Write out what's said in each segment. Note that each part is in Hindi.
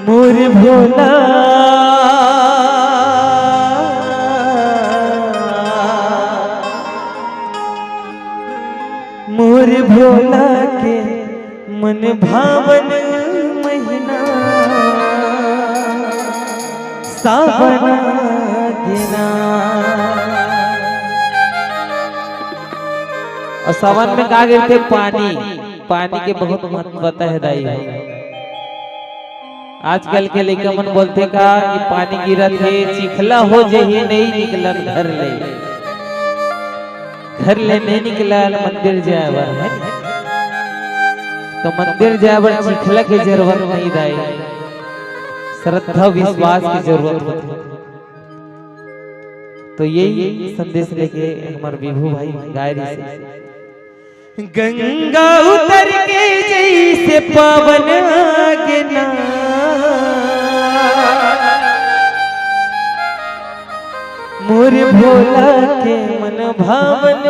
मोर भोला मोर भोला के मन भावन महीना सावन गिना। और सावन में कहा गए थे पानी के बहुत महत्वता है दाई। आजकल के लड़का मन बोलते का कि पानी गिरत है चिखला हो जाइए नहीं निकलन घर ले नहीं निकला मंदिर जाए है तो मंदिर जाए चिखला की जरूरत नहीं दाई, श्रद्धा विश्वास की जरूरत होती। तो यही संदेश लेके हमारे विभू भाई गायरी से गंगा उतर के जैसे पावन गिना मोर भोला के मन भावन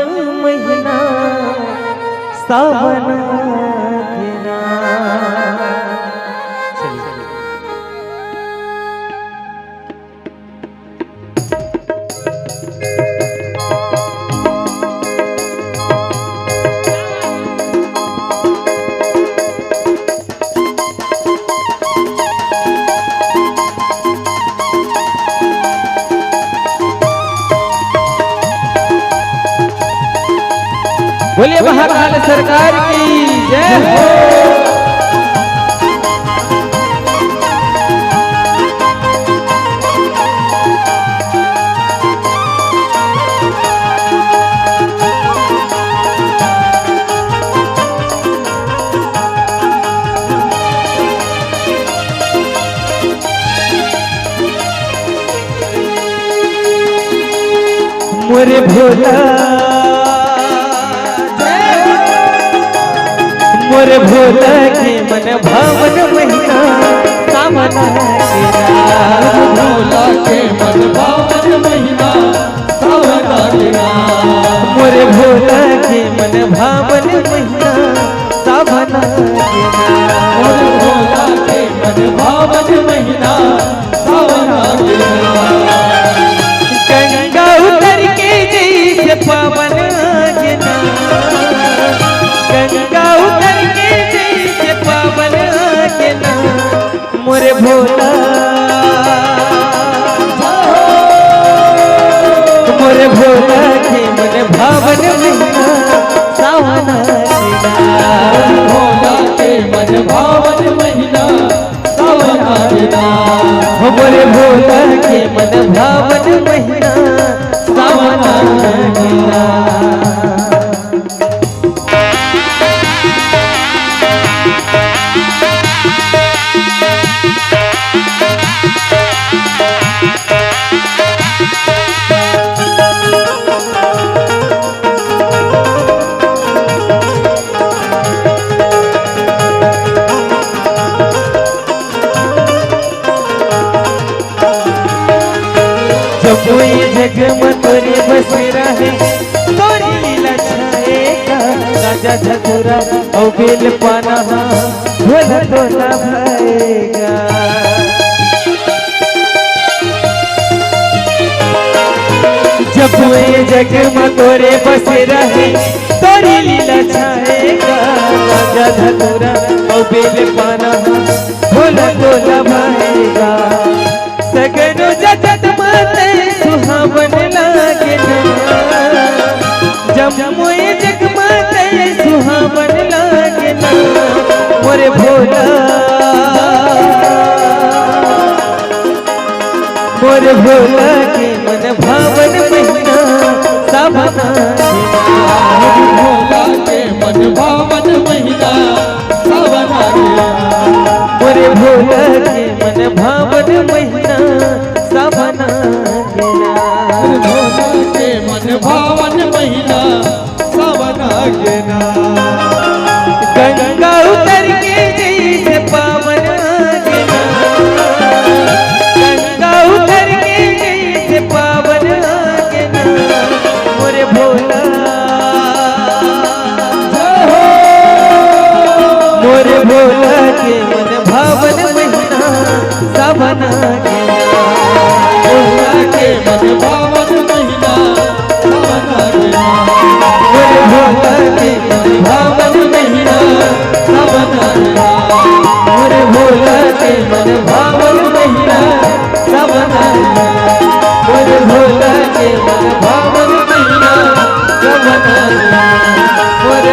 महीना सावन गिना। बोलिए महाकाल सरकार की जय हो। मोरे भोला मोर भोला के मन भावन महीना सावन गिना भोला के मन भावन महीना सावन गिना मोर भोला के मन भावन महीना सावन गिना मोर भोला के मन भावन महीना सावन गिना। गंगा उतर के जैसे पावन गिना गंगा उतर के जैसे पावन गिना मोरे भोला मोरे भोला के मन भावन महीना सावन गिना भोला के मन भावन महीना सावन गिना मोरे भोला के मन भावन महीना सावन गिना। कोई जग में तोरे बस रहे तोरी लीला छाएगा राजा झकुरा और बेल पाना भोला तोला भाएगा। जब कोई जग में तोरे बस रहे तोरी लीला छाएगा राजा झकुरा और बेल पाना भोला तोला भाएगा। सगनो जगत माते सुहावन लागे जमुई जग माते सुहावन लागे मोरे भोला मोरे भोला के मन भावन महीना सावन गिना भोला के मन भावन महीना सावन गिना मोरे भोला के मन भावन महीना सावन गिना भोला के मन भावन महीना सावन गिना। गंगा उतर के जैसे पावन गिना गंगा उतर के जैसे पावन गिना मोरे भोला मोरे भोला के मन भावन महीना मन भावन मैया कवन मोर